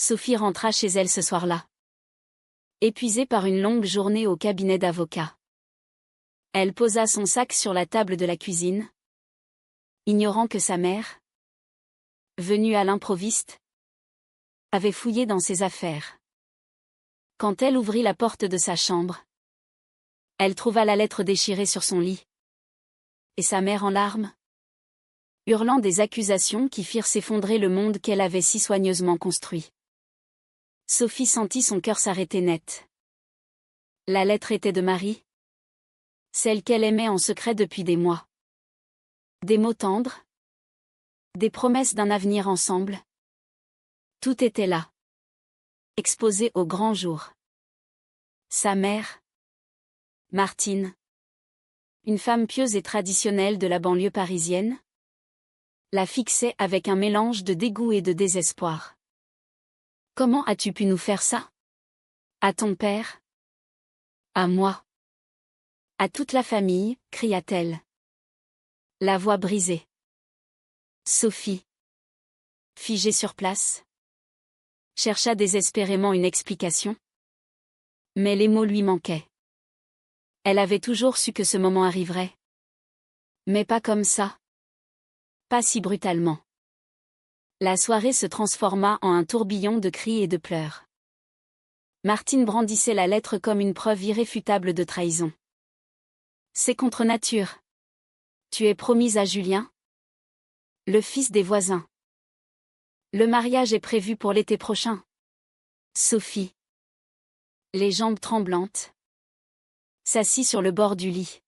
Sophie rentra chez elle ce soir-là, épuisée par une longue journée au cabinet d'avocat. Elle posa son sac sur la table de la cuisine, ignorant que sa mère, venue à l'improviste, avait fouillé dans ses affaires. Quand elle ouvrit la porte de sa chambre, elle trouva la lettre déchirée sur son lit, et sa mère en larmes, hurlant des accusations qui firent s'effondrer le monde qu'elle avait si soigneusement construit. Sophie sentit son cœur s'arrêter net. La lettre était de Marie, celle qu'elle aimait en secret depuis des mois. Des mots tendres, des promesses d'un avenir ensemble. Tout était là, exposé au grand jour. Sa mère, Martine, une femme pieuse et traditionnelle de la banlieue parisienne, la fixait avec un mélange de dégoût et de désespoir. Comment as-tu pu nous faire ça? À ton père? À moi? À toute la famille, cria-t-elle. La voix brisée. Sophie, figée sur place, chercha désespérément une explication. Mais les mots lui manquaient. Elle avait toujours su que ce moment arriverait. Mais pas comme ça. Pas si brutalement. La soirée se transforma en un tourbillon de cris et de pleurs. Martine brandissait la lettre comme une preuve irréfutable de trahison. C'est contre nature. Tu es promise à Julien, le fils des voisins. Le mariage est prévu pour l'été prochain. Sophie, les jambes tremblantes, s'assit sur le bord du lit.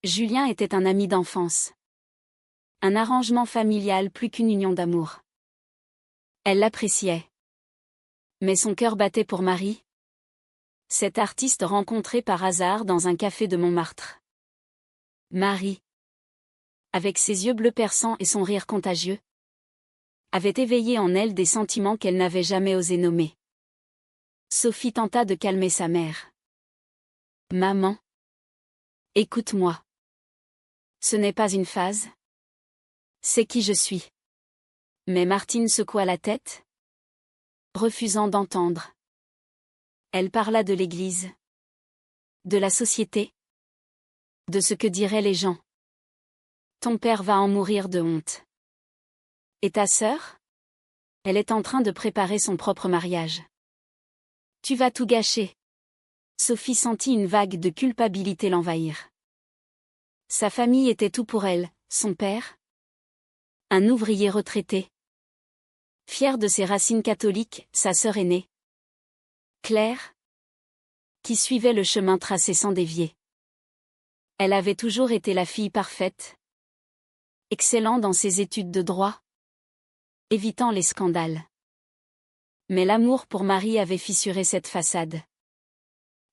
Julien était un ami d'enfance. Un arrangement familial plus qu'une union d'amour. Elle l'appréciait. Mais son cœur battait pour Marie, cette artiste rencontrée par hasard dans un café de Montmartre. Marie, avec ses yeux bleus perçants et son rire contagieux, avait éveillé en elle des sentiments qu'elle n'avait jamais osé nommer. Sophie tenta de calmer sa mère. Maman, écoute-moi. Ce n'est pas une phase. C'est qui je suis. Mais Martine secoua la tête, refusant d'entendre. Elle parla de l'Église, de la société, de ce que diraient les gens. Ton père va en mourir de honte. Et ta sœur? Elle est en train de préparer son propre mariage. Tu vas tout gâcher. Sophie sentit une vague de culpabilité l'envahir. Sa famille était tout pour elle, son père, un ouvrier retraité. Fier de ses racines catholiques, sa sœur aînée, Claire, qui suivait le chemin tracé sans dévier. Elle avait toujours été la fille parfaite, excellant dans ses études de droit, évitant les scandales. Mais l'amour pour Marie avait fissuré cette façade.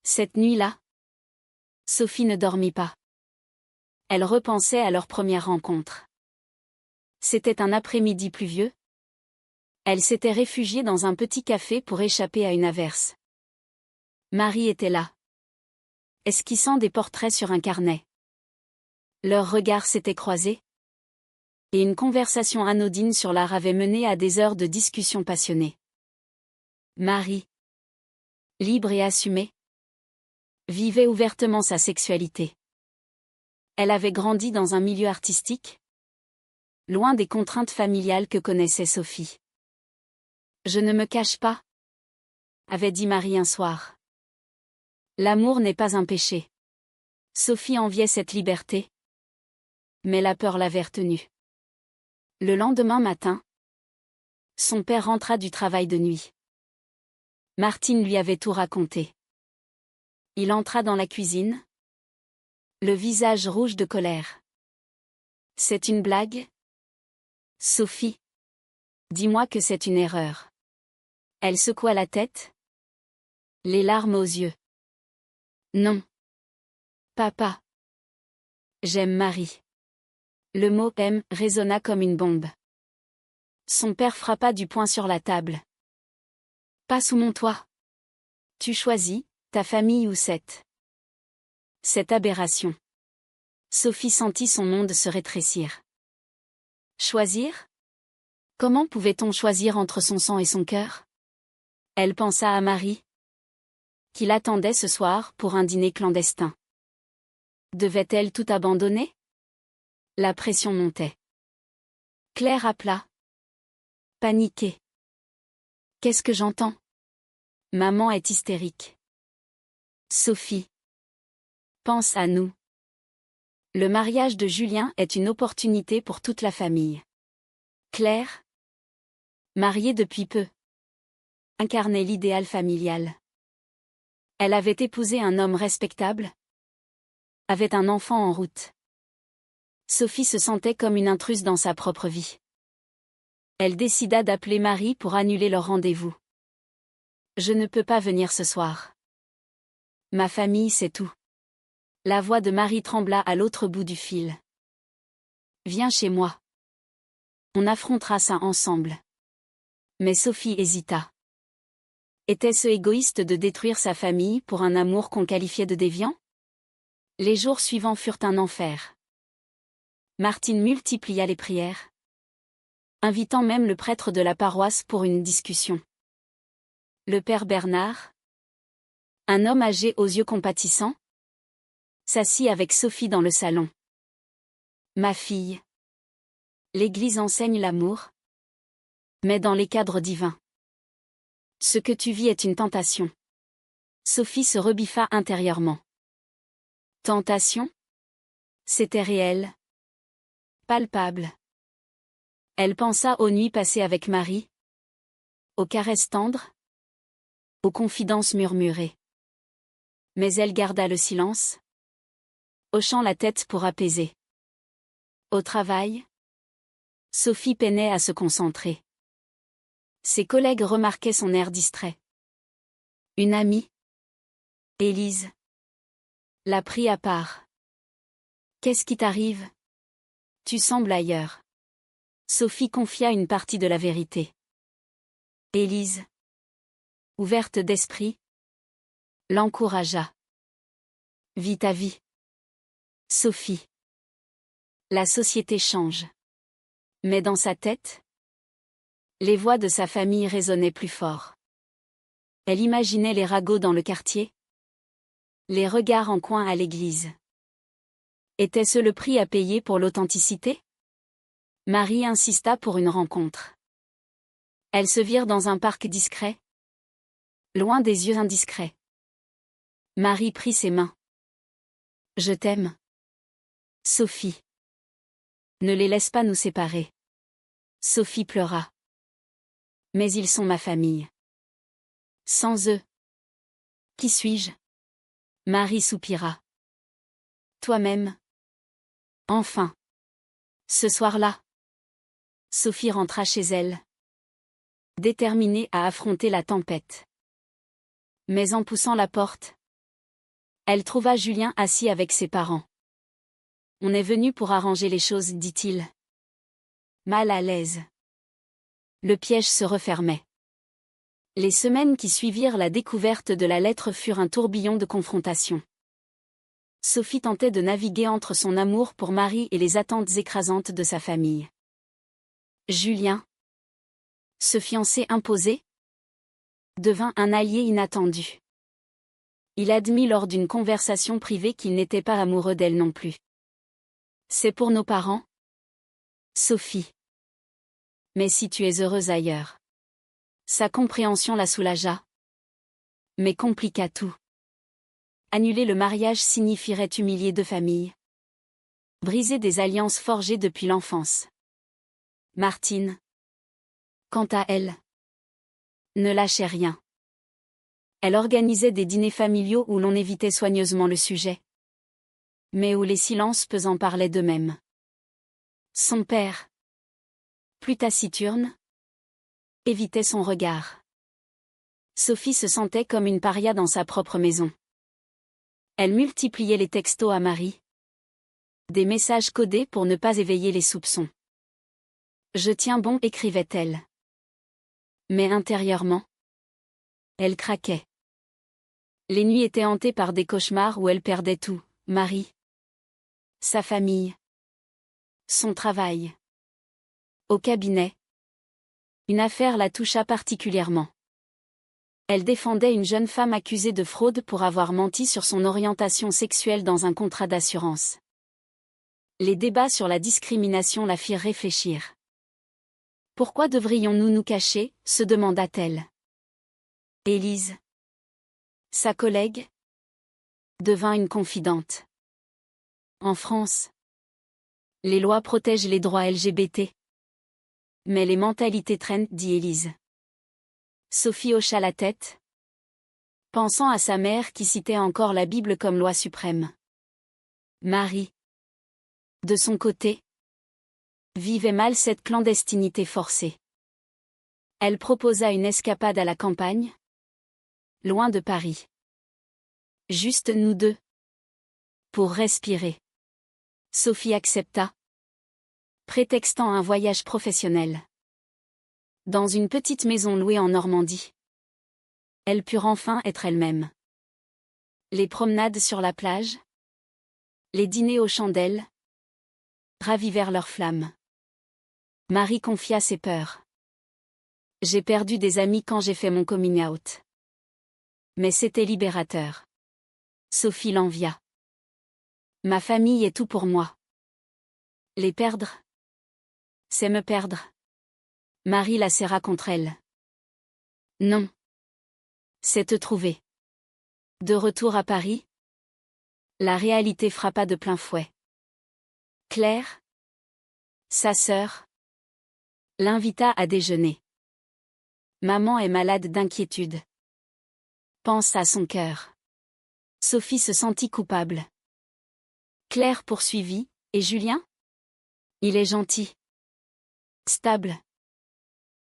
Cette nuit-là, Sophie ne dormit pas. Elle repensait à leur première rencontre. C'était un après-midi pluvieux. Elle s'était réfugiée dans un petit café pour échapper à une averse. Marie était là, esquissant des portraits sur un carnet. Leurs regards s'étaient croisés, et une conversation anodine sur l'art avait mené à des heures de discussion passionnée. Marie, libre et assumée, vivait ouvertement sa sexualité. Elle avait grandi dans un milieu artistique, loin des contraintes familiales que connaissait Sophie. Je ne me cache pas, avait dit Marie un soir. L'amour n'est pas un péché. Sophie enviait cette liberté, mais la peur l'avait retenue. Le lendemain matin, son père rentra du travail de nuit. Martine lui avait tout raconté. Il entra dans la cuisine, le visage rouge de colère. C'est une blague? Sophie, dis-moi que c'est une erreur. Elle secoua la tête, les larmes aux yeux. Non. Papa. J'aime Marie. Le mot « aime » résonna comme une bombe. Son père frappa du poing sur la table. Pas sous mon toit. Tu choisis, ta famille ou cette aberration. Sophie sentit son monde se rétrécir. Choisir? Comment pouvait-on choisir entre son sang et son cœur? Elle pensa à Marie, qui l'attendait ce soir pour un dîner clandestin. Devait-elle tout abandonner? La pression montait. Claire appela. Paniquée. Qu'est-ce que j'entends? Maman est hystérique. Sophie. Pense à nous. Le mariage de Julien est une opportunité pour toute la famille. Claire, mariée depuis peu, incarnait l'idéal familial. Elle avait épousé un homme respectable, avait un enfant en route. Sophie se sentait comme une intruse dans sa propre vie. Elle décida d'appeler Marie pour annuler leur rendez-vous. Je ne peux pas venir ce soir. Ma famille, c'est tout. La voix de Marie trembla à l'autre bout du fil. Viens chez moi. On affrontera ça ensemble. Mais Sophie hésita. Était-ce égoïste de détruire sa famille pour un amour qu'on qualifiait de déviant? Les jours suivants furent un enfer. Martine multiplia les prières, invitant même le prêtre de la paroisse pour une discussion. Le père Bernard, un homme âgé aux yeux compatissants, s'assit avec Sophie dans le salon. Ma fille, l'Église enseigne l'amour, mais dans les cadres divins. Ce que tu vis est une tentation. Sophie se rebiffa intérieurement. Tentation? C'était réel. Palpable. Elle pensa aux nuits passées avec Marie, aux caresses tendres, aux confidences murmurées. Mais elle garda le silence, hochant la tête pour apaiser. Au travail, Sophie peinait à se concentrer. Ses collègues remarquaient son air distrait. Une amie, Élise, la prit à part. Qu'est-ce qui t'arrive? Tu sembles ailleurs. Sophie confia une partie de la vérité. Élise, ouverte d'esprit, l'encouragea. Vis ta vie. Sophie. La société change. Mais dans sa tête, les voix de sa famille résonnaient plus fort. Elle imaginait les ragots dans le quartier, les regards en coin à l'église. Était-ce le prix à payer pour l'authenticité? Marie insista pour une rencontre. Elles se virent dans un parc discret, loin des yeux indiscrets. Marie prit ses mains. Je t'aime. Sophie. Ne les laisse pas nous séparer. Sophie pleura. Mais ils sont ma famille. Sans eux, qui suis-je? Marie soupira. Toi-même. Enfin. Ce soir-là, Sophie rentra chez elle, déterminée à affronter la tempête. Mais en poussant la porte, elle trouva Julien assis avec ses parents. On est venu pour arranger les choses, dit-il. Mal à l'aise. Le piège se refermait. Les semaines qui suivirent la découverte de la lettre furent un tourbillon de confrontation. Sophie tentait de naviguer entre son amour pour Marie et les attentes écrasantes de sa famille. Julien, ce fiancé imposé, devint un allié inattendu. Il admit lors d'une conversation privée qu'il n'était pas amoureux d'elle non plus. C'est pour nos parents? Sophie. Mais si tu es heureuse ailleurs. Sa compréhension la soulagea. Mais compliqua tout. Annuler le mariage signifierait humilier deux familles. Briser des alliances forgées depuis l'enfance. Martine, quant à elle, ne lâchait rien. Elle organisait des dîners familiaux où l'on évitait soigneusement le sujet, mais où les silences pesants parlaient d'eux-mêmes. Son père, plus taciturne, évitait son regard. Sophie se sentait comme une paria dans sa propre maison. Elle multipliait les textos à Marie. Des messages codés pour ne pas éveiller les soupçons. Je tiens bon, écrivait-elle. Mais intérieurement, elle craquait. Les nuits étaient hantées par des cauchemars où elle perdait tout, Marie, sa famille, son travail. Au cabinet, Une affaire la toucha particulièrement. Elle défendait une jeune femme accusée de fraude pour avoir menti sur son orientation sexuelle dans un contrat d'assurance. Les débats sur la discrimination la firent réfléchir. Pourquoi devrions-nous nous cacher, se demanda-t-elle. Élise, sa collègue, devint une confidente. En France, les lois protègent les droits LGBT. Mais les mentalités traînent, dit Élise. Sophie hocha la tête, pensant à sa mère qui citait encore la Bible comme loi suprême. Marie, de son côté, vivait mal cette clandestinité forcée. Elle proposa une escapade à la campagne, loin de Paris. Juste nous deux. Pour respirer. Sophie accepta, prétextant un voyage professionnel. Dans une petite maison louée en Normandie. Elles purent enfin être elles-mêmes. Les promenades sur la plage, les dîners aux chandelles, ravivèrent leurs flammes. Marie confia ses peurs. J'ai perdu des amis quand j'ai fait mon coming out. Mais c'était libérateur. Sophie l'envia. Ma famille est tout pour moi. Les perdre, c'est me perdre. Marie la serra contre elle. Non. C'est te trouver. De retour à Paris, la réalité frappa de plein fouet. Claire, sa sœur, l'invita à déjeuner. Maman est malade d'inquiétude. Pense à son cœur. Sophie se sentit coupable. Claire poursuivit, et Julien? Il est gentil. Stable.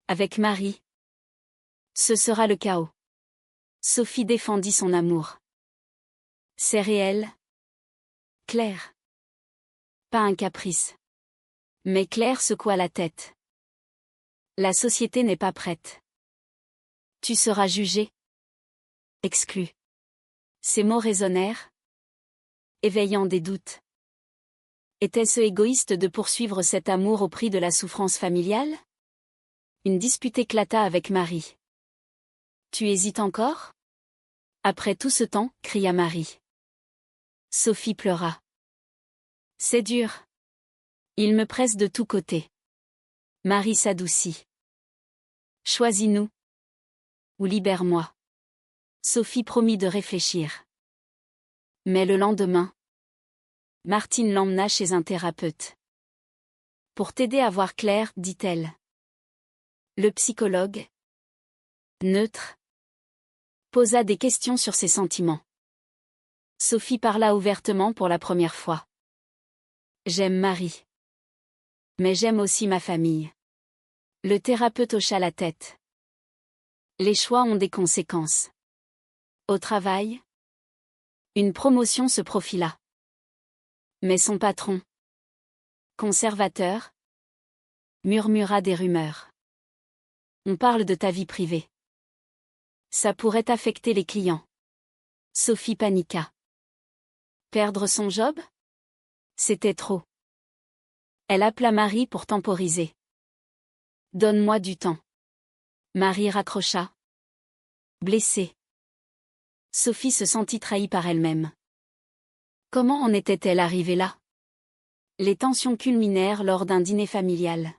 Avec Marie. Ce sera le chaos. Sophie défendit son amour. C'est réel. Claire. Pas un caprice. Mais Claire secoua la tête. La société n'est pas prête. Tu seras jugée. Exclu. Ces mots résonnèrent, éveillant des doutes. Était-ce égoïste de poursuivre cet amour au prix de la souffrance familiale? Une dispute éclata avec Marie. Tu hésites encore? Après tout ce temps, cria Marie. Sophie pleura. C'est dur. Il me presse de tous côtés. Marie s'adoucit. Choisis-nous. Ou libère-moi. Sophie promit de réfléchir. Mais le lendemain, Martine l'emmena chez un thérapeute. Pour t'aider à voir clair, dit-elle. Le psychologue, neutre, posa des questions sur ses sentiments. Sophie parla ouvertement pour la première fois. J'aime Marie. Mais j'aime aussi ma famille. Le thérapeute hocha la tête. Les choix ont des conséquences. Au travail, une promotion se profila. Mais son patron, conservateur, murmura des rumeurs. On parle de ta vie privée. Ça pourrait affecter les clients. Sophie paniqua. Perdre son job? C'était trop. Elle appela Marie pour temporiser. Donne-moi du temps. Marie raccrocha. Blessée. Sophie se sentit trahie par elle-même. Comment en était-elle arrivée là? Les tensions culminèrent lors d'un dîner familial.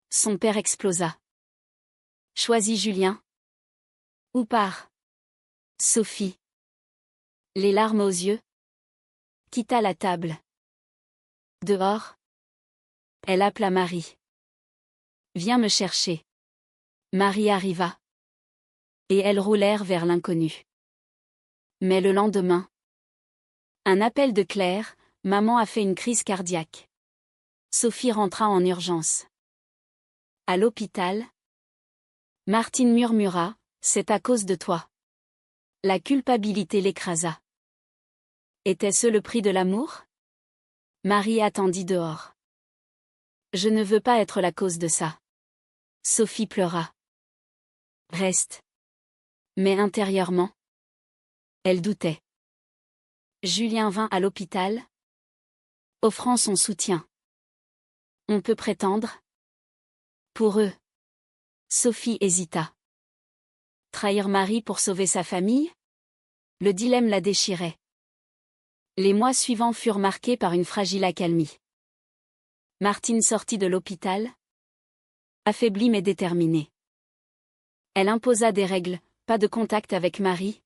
Son père explosa. Choisis Julien. Ou part. Sophie. Les larmes aux yeux. Quitta la table. Dehors. Elle appela Marie. Viens me chercher. Marie arriva. Et elles roulèrent vers l'inconnu. Mais le lendemain, un appel de Claire, maman a fait une crise cardiaque. Sophie rentra en urgence. À l'hôpital, Martine murmura, c'est à cause de toi. La culpabilité l'écrasa. Était-ce le prix de l'amour? Marie attendit dehors. Je ne veux pas être la cause de ça. Sophie pleura. Reste. Mais intérieurement, elle doutait. Julien vint à l'hôpital, offrant son soutien. On peut prétendre? Pour eux. Sophie hésita. Trahir Marie pour sauver sa famille? Le dilemme la déchirait. Les mois suivants furent marqués par une fragile accalmie. Martine sortit de l'hôpital, affaiblie mais déterminée. Elle imposa des règles, pas de contact avec Marie,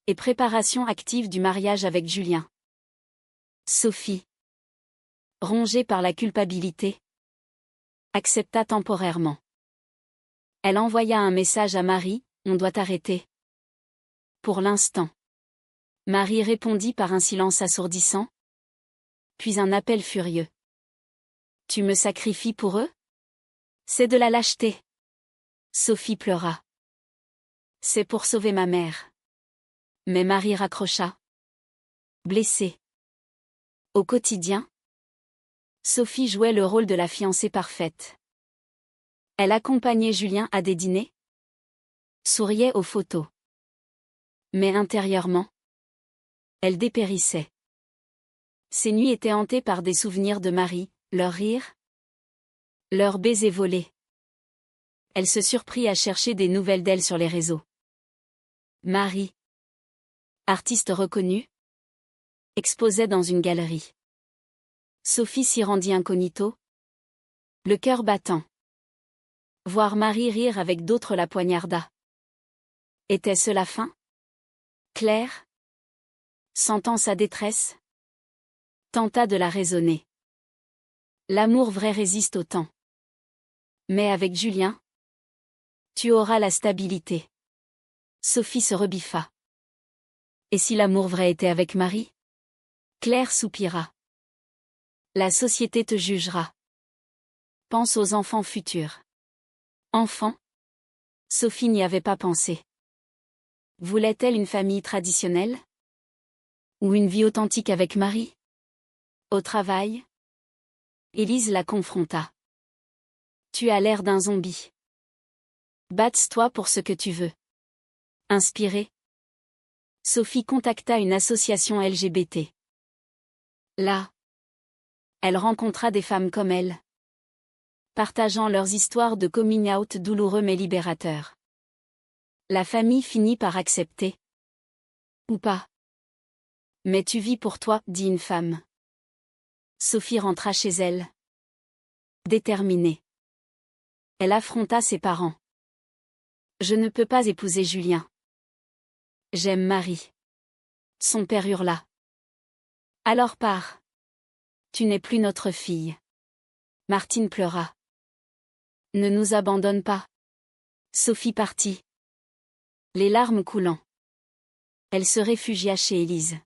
et préparation active du mariage avec Julien. Sophie, rongée par la culpabilité, accepta temporairement. Elle envoya un message à Marie, « On doit arrêter. » Pour l'instant. Marie répondit par un silence assourdissant, puis un appel furieux. « Tu me sacrifies pour eux? C'est de la lâcheté. » Sophie pleura. « C'est pour sauver ma mère. » Mais Marie raccrocha. Blessée. Au quotidien, Sophie jouait le rôle de la fiancée parfaite. Elle accompagnait Julien à des dîners, souriait aux photos. Mais intérieurement, elle dépérissait. Ses nuits étaient hantées par des souvenirs de Marie, leur rire, leurs baisers volés. Elle se surprit à chercher des nouvelles d'elle sur les réseaux. Marie, artiste reconnue, exposait dans une galerie. Sophie s'y rendit incognito, le cœur battant. Voir Marie rire avec d'autres la poignarda. Était-ce la fin? Claire, sentant sa détresse, tenta de la raisonner. L'amour vrai résiste au temps. Mais avec Julien, tu auras la stabilité. Sophie se rebiffa. Et si l'amour vrai était avec Marie? Claire soupira. La société te jugera. Pense aux enfants futurs. Enfants? Sophie n'y avait pas pensé. Voulait-elle une famille traditionnelle? Ou une vie authentique avec Marie? Au travail? Élise la confronta. Tu as l'air d'un zombie. Batte-toi pour ce que tu veux. Inspirée, Sophie contacta une association LGBT. Là, elle rencontra des femmes comme elle, partageant leurs histoires de coming out douloureux mais libérateurs. La famille finit par accepter. Ou pas. Mais tu vis pour toi, dit une femme. Sophie rentra chez elle. Déterminée. Elle affronta ses parents. Je ne peux pas épouser Julien. J'aime Marie. Son père hurla. Alors pars. Tu n'es plus notre fille. Martine pleura. Ne nous abandonne pas. Sophie partit. Les larmes coulant. Elle se réfugia chez Élise.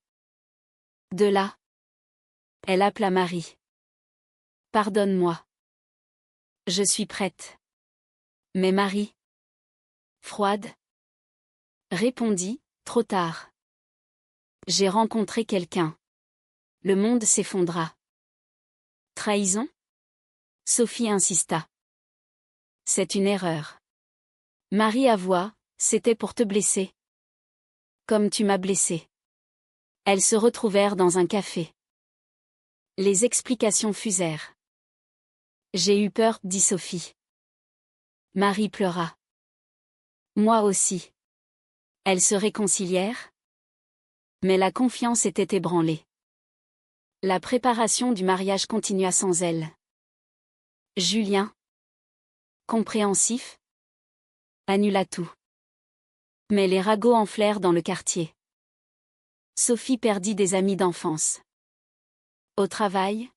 De là, elle appela Marie. Pardonne-moi. Je suis prête. Mais Marie, froide, répondit, trop tard. J'ai rencontré quelqu'un. Le monde s'effondra. Trahison? Sophie insista. C'est une erreur. Marie avoua, c'était pour te blesser. Comme tu m'as blessé. Elles se retrouvèrent dans un café. Les explications fusèrent. J'ai eu peur, dit Sophie. Marie pleura. Moi aussi. Elles se réconcilièrent. Mais la confiance était ébranlée. La préparation du mariage continua sans elle. Julien, compréhensif, annula tout. Mais les ragots enflèrent dans le quartier. Sophie perdit des amis d'enfance. Au travail,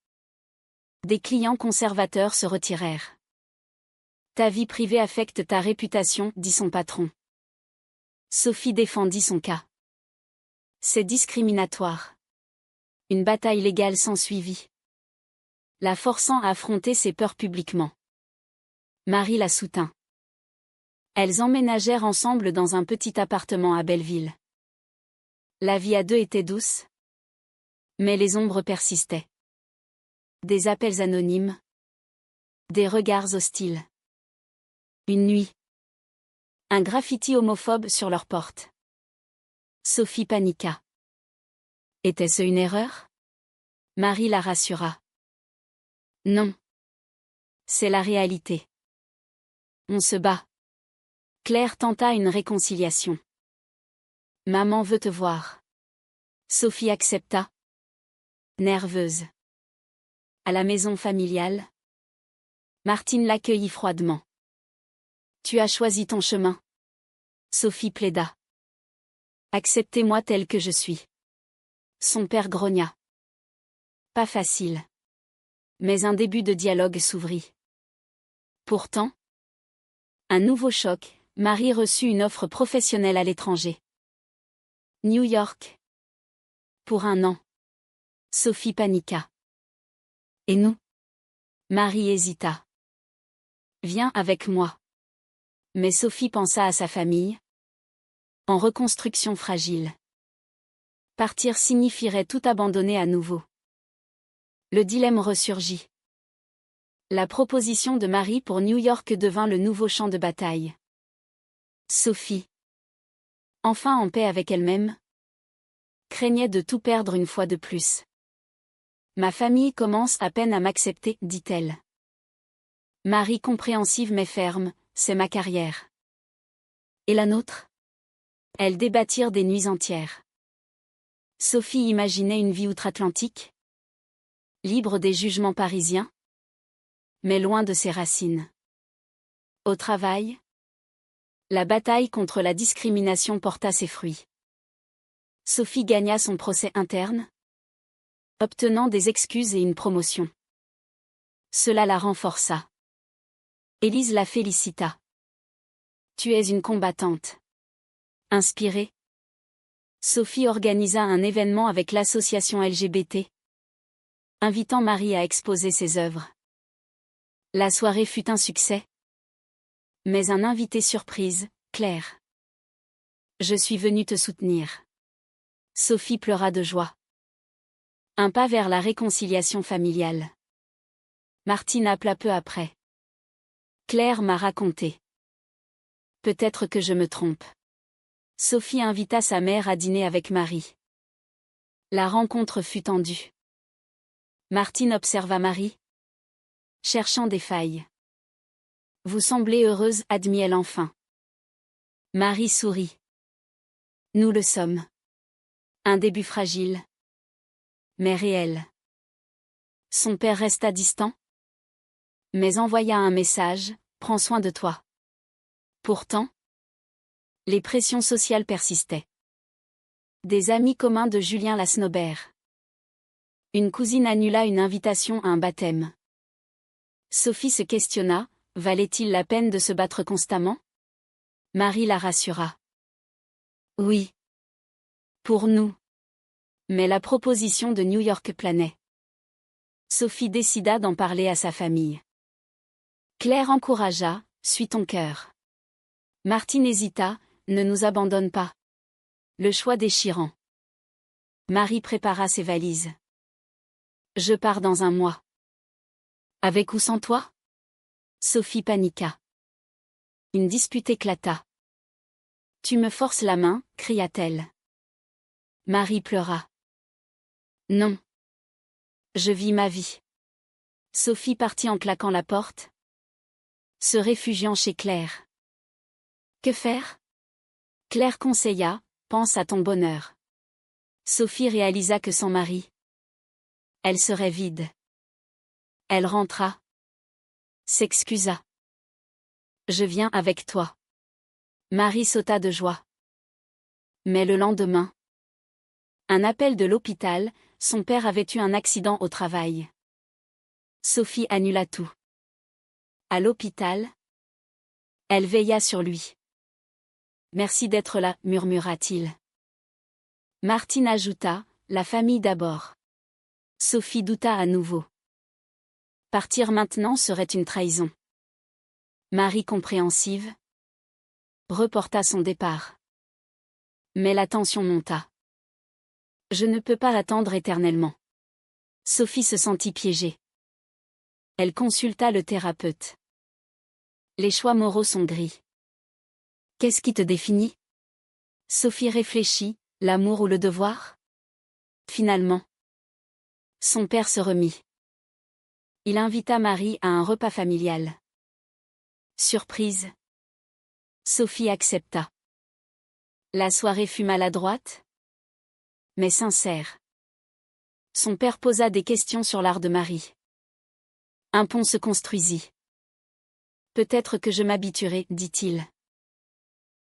des clients conservateurs se retirèrent. Ta vie privée affecte ta réputation, dit son patron. Sophie défendit son cas. C'est discriminatoire. Une bataille légale s'ensuivit, la forçant à affronter ses peurs publiquement. Marie la soutint. Elles emménagèrent ensemble dans un petit appartement à Belleville. La vie à deux était douce, mais les ombres persistaient. Des appels anonymes, des regards hostiles. Une nuit, un graffiti homophobe sur leur porte. Sophie paniqua. Était-ce une erreur? Marie la rassura. Non. C'est la réalité. On se bat. Claire tenta une réconciliation. Maman veut te voir. Sophie accepta. Nerveuse. À la maison familiale, Martine l'accueillit froidement. Tu as choisi ton chemin. Sophie plaida. Acceptez-moi tel que je suis. Son père grogna. Pas facile. Mais un début de dialogue s'ouvrit. Pourtant, un nouveau choc, Marie reçut une offre professionnelle à l'étranger. New York. Pour 1 an. Sophie paniqua. Et nous? Marie hésita. Viens avec moi. Mais Sophie pensa à sa famille. En reconstruction fragile. Partir signifierait tout abandonner à nouveau. Le dilemme ressurgit. La proposition de Marie pour New York devint le nouveau champ de bataille. Sophie, enfin en paix avec elle-même, craignait de tout perdre une fois de plus. Ma famille commence à peine à m'accepter, dit-elle. Marie compréhensive mais ferme, c'est ma carrière. Et la nôtre? Elles débattirent des nuits entières. Sophie imaginait une vie outre-Atlantique, libre des jugements parisiens, mais loin de ses racines. Au travail, la bataille contre la discrimination porta ses fruits. Sophie gagna son procès interne, obtenant des excuses et une promotion. Cela la renforça. Élise la félicita. Tu es une combattante. Inspirée, Sophie organisa un événement avec l'association LGBT, invitant Marie à exposer ses œuvres. La soirée fut un succès. Mais un invité surprise, Claire. Je suis venue te soutenir. Sophie pleura de joie. Un pas vers la réconciliation familiale. Martine appela peu après. Claire m'a raconté. Peut-être que je me trompe. Sophie invita sa mère à dîner avec Marie. La rencontre fut tendue. Martine observa Marie, cherchant des failles. Vous semblez heureuse, admit-elle enfin. Marie sourit. Nous le sommes. Un début fragile, mais réel. Son père resta distant, mais envoya un message, prends soin de toi. Pourtant, les pressions sociales persistaient. Des amis communs de Julien la snobèrent. Une cousine annula une invitation à un baptême. Sophie se questionna, valait-il la peine de se battre constamment? Marie la rassura. Oui. Pour nous. Mais la proposition de New York planait. Sophie décida d'en parler à sa famille. Claire encouragea, suis ton cœur. Martine hésita, ne nous abandonne pas. Le choix déchirant. Marie prépara ses valises. Je pars dans 1 mois. Avec ou sans toi? Sophie paniqua. Une dispute éclata. Tu me forces la main, cria-t-elle. Marie pleura. Non. Je vis ma vie. Sophie partit en claquant la porte, se réfugiant chez Claire. Que faire? Claire conseilla, pense à ton bonheur. Sophie réalisa que sans Marie, elle serait vide. Elle rentra. S'excusa. Je viens avec toi. Marie sauta de joie. Mais le lendemain, un appel de l'hôpital, son père avait eu un accident au travail. Sophie annula tout. À l'hôpital, elle veilla sur lui. Merci d'être là, murmura-t-il. Martine ajouta, la famille d'abord. Sophie douta à nouveau. Partir maintenant serait une trahison. Marie compréhensive reporta son départ. Mais la tension monta. Je ne peux pas attendre éternellement. Sophie se sentit piégée. Elle consulta le thérapeute. Les choix moraux sont gris. Qu'est-ce qui te définit? Sophie réfléchit, l'amour ou le devoir? Finalement, son père se remit. Il invita Marie à un repas familial. Surprise. Sophie accepta. La soirée fut maladroite, mais sincère. Son père posa des questions sur l'art de Marie. Un pont se construisit. Peut-être que je m'habituerai, dit-il.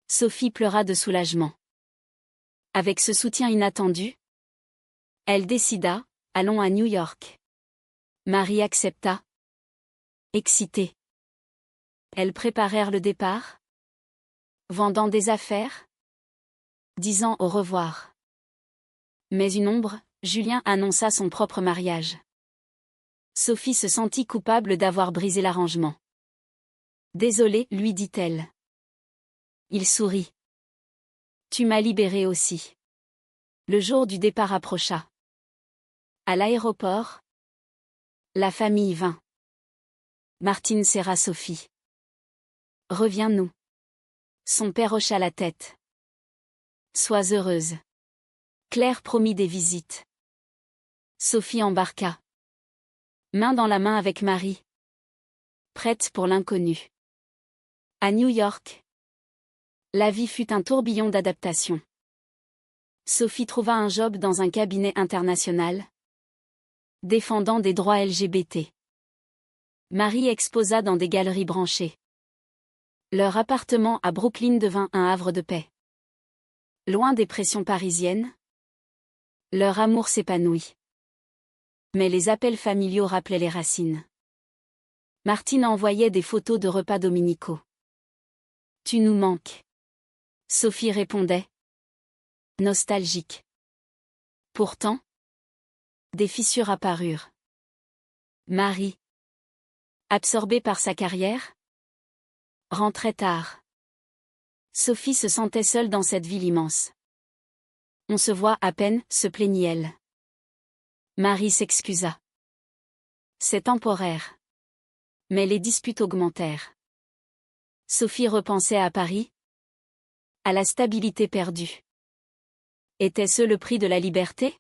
Sophie pleura de soulagement. Avec ce soutien inattendu, elle décida, allons à New York. Marie accepta. Excitée. Elles préparèrent le départ, vendant des affaires, disant au revoir. Mais une ombre, Julien annonça son propre mariage. Sophie se sentit coupable d'avoir brisé l'arrangement. Désolée, lui dit-elle. Il sourit. Tu m'as libérée aussi. Le jour du départ approcha. À l'aéroport, la famille vint. Martine serra Sophie. Reviens-nous. Son père hocha la tête. Sois heureuse. Claire promit des visites. Sophie embarqua. Main dans la main avec Marie. Prête pour l'inconnu. À New York, la vie fut un tourbillon d'adaptation. Sophie trouva un job dans un cabinet international, défendant des droits LGBT. Marie exposa dans des galeries branchées. Leur appartement à Brooklyn devint un havre de paix. Loin des pressions parisiennes, leur amour s'épanouit. Mais les appels familiaux rappelaient les racines. Martine envoyait des photos de repas dominicaux. Tu nous manques. Sophie répondait. Nostalgique. Pourtant, des fissures apparurent. Marie, absorbée par sa carrière, rentrait tard. Sophie se sentait seule dans cette ville immense. On se voit à peine, se plaignit-elle. Marie s'excusa. C'est temporaire. Mais les disputes augmentèrent. Sophie repensait à Paris, à la stabilité perdue. Était-ce le prix de la liberté?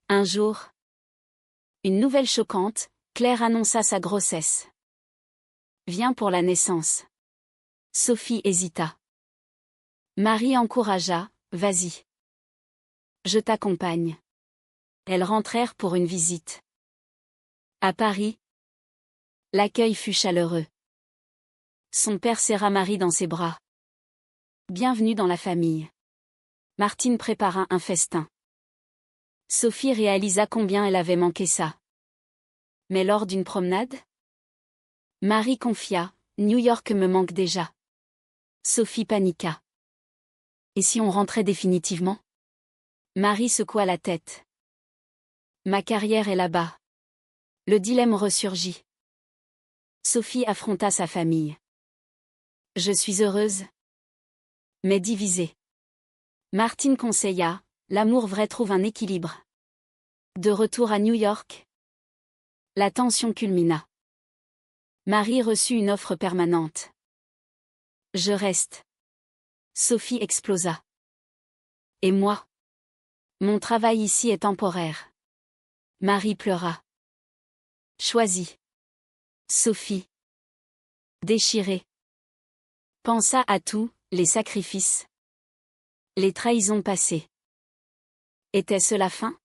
Un jour, une nouvelle choquante, Claire annonça sa grossesse. Viens pour la naissance. Sophie hésita. Marie encouragea, vas-y. Je t'accompagne. Elles rentrèrent pour une visite. À Paris, l'accueil fut chaleureux. Son père serra Marie dans ses bras. Bienvenue dans la famille. Martine prépara un festin. Sophie réalisa combien elle avait manqué ça. Mais lors d'une promenade, Marie confia, New York me manque déjà. Sophie paniqua. Et si on rentrait définitivement? Marie secoua la tête. Ma carrière est là-bas. Le dilemme ressurgit. Sophie affronta sa famille. Je suis heureuse, mais divisée. Martine conseilla, l'amour vrai trouve un équilibre. De retour à New York, la tension culmina. Marie reçut une offre permanente. Je reste. Sophie explosa. Et moi? Mon travail ici est temporaire. Marie pleura. Choisis. Sophie, déchirée, pensa à tout, les sacrifices, les trahisons passées. Était-ce la fin?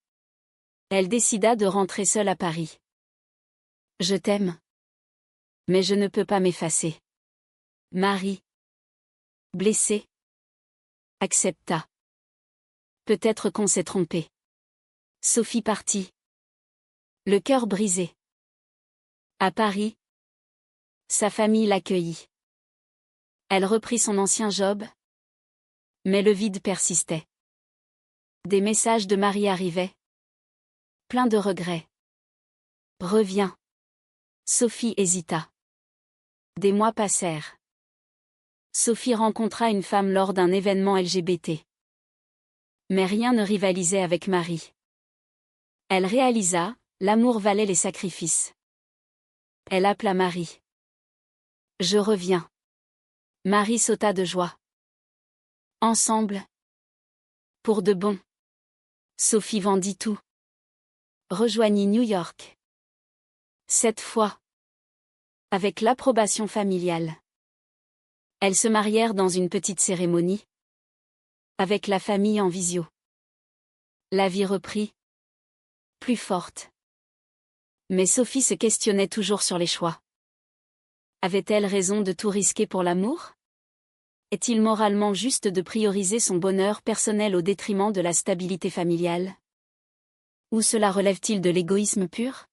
Elle décida de rentrer seule à Paris. Je t'aime. Mais je ne peux pas m'effacer. Marie, blessée, accepta. Peut-être qu'on s'est trompé. Sophie partit. Le cœur brisé. À Paris, sa famille l'accueillit. Elle reprit son ancien job. Mais le vide persistait. Des messages de Marie arrivaient. Plein de regrets. Reviens. Sophie hésita. Des mois passèrent. Sophie rencontra une femme lors d'un événement LGBT. Mais rien ne rivalisait avec Marie. Elle réalisa, l'amour valait les sacrifices. Elle appela Marie. Je reviens. Marie sauta de joie. Ensemble. Pour de bon. Sophie vendit tout. Rejoignit New York. Cette fois. Avec l'approbation familiale. Elles se marièrent dans une petite cérémonie. Avec la famille en visio. La vie reprit. Plus forte. Mais Sophie se questionnait toujours sur les choix. Avait-elle raison de tout risquer pour l'amour? Est-il moralement juste de prioriser son bonheur personnel au détriment de la stabilité familiale? Ou cela relève-t-il de l'égoïsme pur?